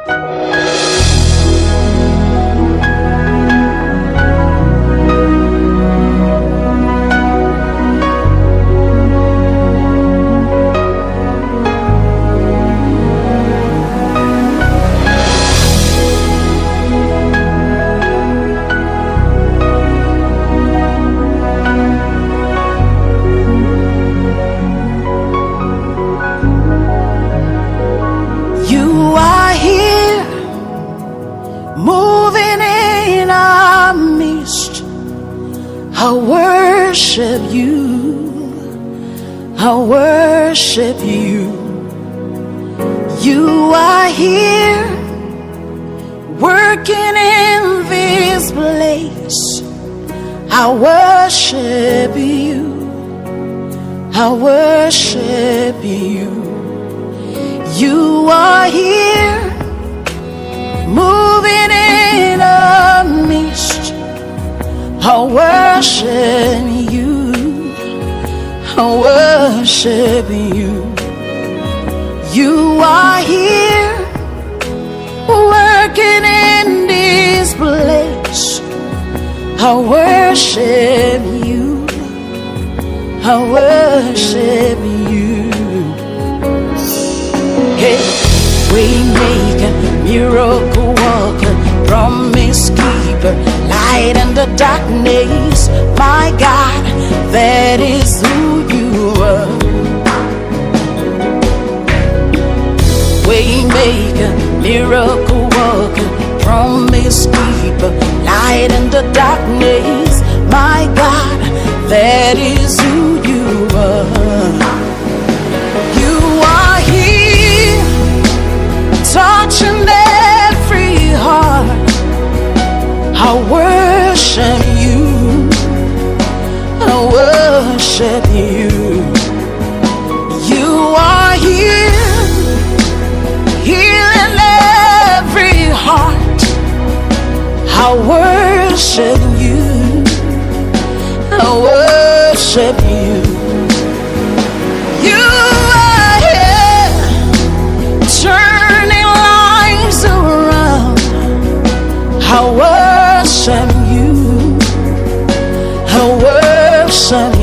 You are here, moving in our midst. I worship you, I worship you. You are here, working in this place. I worship you, I worship you. You are here, moving in our midst. I worship you, I worship you. You are here, working in this place. I worship you, I worship you. Hey, waymaker, miracle worker, promise keeper, light in the darkness. My God, that is who you are. Waymaker, miracle worker, promise keeper, light in the darkness. My God, that is who you are. Touching every heart. I worship you, I worship you. You are here, healing every heart. I worship you, I worship you. You are here, turning around. I worship you, I worship you.